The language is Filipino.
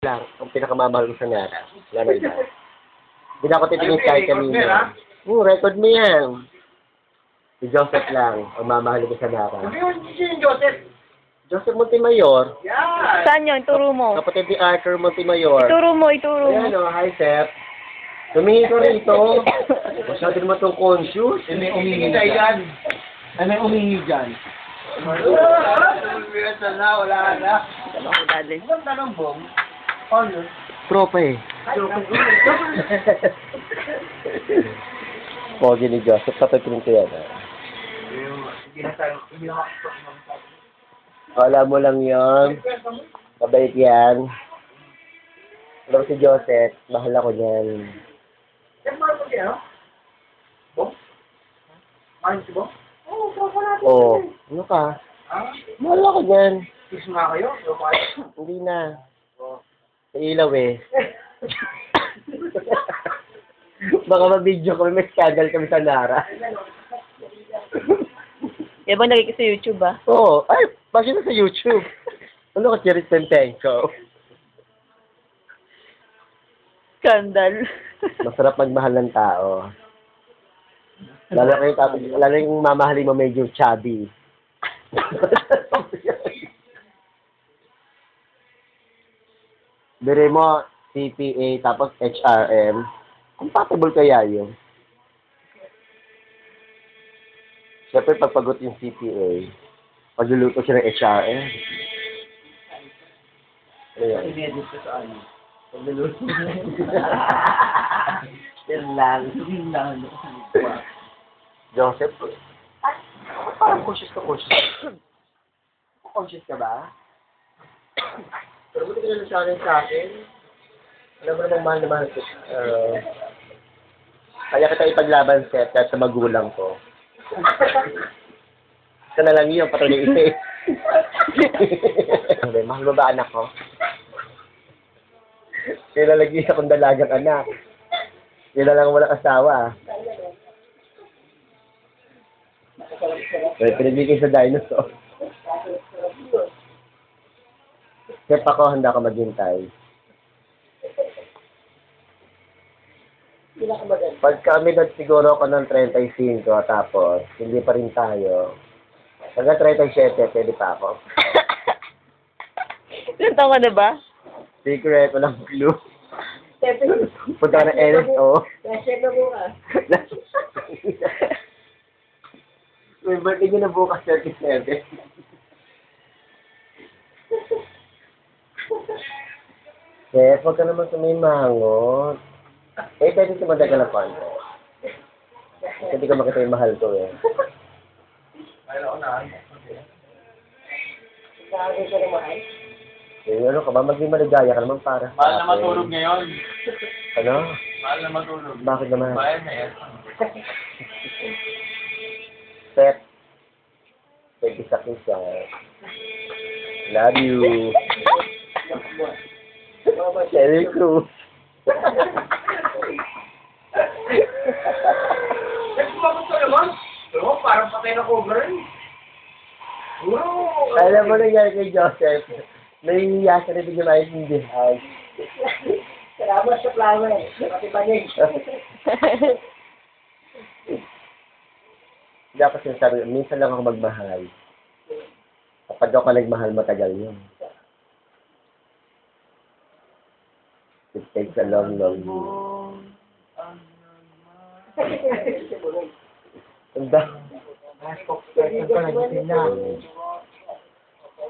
lang. Ang pinakamamahal ko sa Nara. Wala na iba. Hindi na ako titingin kahit kanina. Record mo yan. Si Joseph lang. Ang mamahal ko sa Nara. Sino Joseph? Joseph Montemayor. Yan! Saan yun? Ituro mo. Kapatid ni Arthur Montemayor. Ituro mo, ituro mo. Ayan o, hi Seth. Tumingin ko rito. Masyado naman itong conscious. May umingi dyan. May umingi dyan. Wala na. Dali. Ang tanong bong? Ano? Tropa eh. Pogi ni Joseph. Kapatid ko yan. Wala mo lang yun. Mabait yan. Alam si Joseph. Mahal ako niyan. Bong? Mahal si Bong? Oo, tropa natin. Oo. Ano ka? Mahal ako niyan. Kiss nga kayo? Tropa kayo? Hindi na. Sa ilaw eh. Baka ma-video kami. May scandal kami sa Nara. Yan ba nakikita sa YouTube ah? Oo. Ay, bakit na sa YouTube? Ano ka, Chirit Pentenko? Skandal. Masarap magmahal ng tao. Lalo yung mamahalin mo medyo chubby. Bire mo, CPA, tapos HRM. Compatible kaya yun? Siyempre, pagpagot yung CPA, pagluluto siya ng HRM. Ayan. Inedit ko sa ano. Pagluluto. Yan lang. Yun lang. Joseph, parang conscious ka, conscious. Conscious ka ba? Pero buti ka na sa akin. Alam mo namang mahal na mahal ko. Kaya kita ipaglaban, Seth, kahit sa magulang ko. Isa na lang yun, patuloy isa eh. Mahal mo ba anak ko? Nilalagay akong dalagang anak. Sila lang walang asawa. Pinibigay sa dinosaur. Kaya pa ko, handa ka maghintay. Pag kami siguro ako ng 35, tapos hindi pa rin tayo. Hanggang 37, pwede pa ako. Ilan taon ka na ba? Secret, walang clue. Punta na NSO. May birthday nyo na bukas, 37. Yes, huwag ka naman sumimangot. Eh, pwede sumadag ka ng konti. Kasi hindi ko makita yung mahal ko eh. Eh, ano ka ba? Maging maligaya ka naman para. Mahal na matulog ngayon. Ano? Mahal na matulog. Bakit naman? Bayan na yan. Seth. Pwede sa kisa. Love you. Cherry Cruz. Nagsumagot ka naman? Oo, parang patay na cover eh. Alam mo nangyari kay Joseph. Nahihiya siya na bigyan maintindihan. Salamat sa flower. Pati banig. Hindi ako sinasabi, minsan lang ako magmahal. Kapag ako nagmahal, matagal yun. It takes a long, long year. Ang da. Spokesperson ka, nagising na.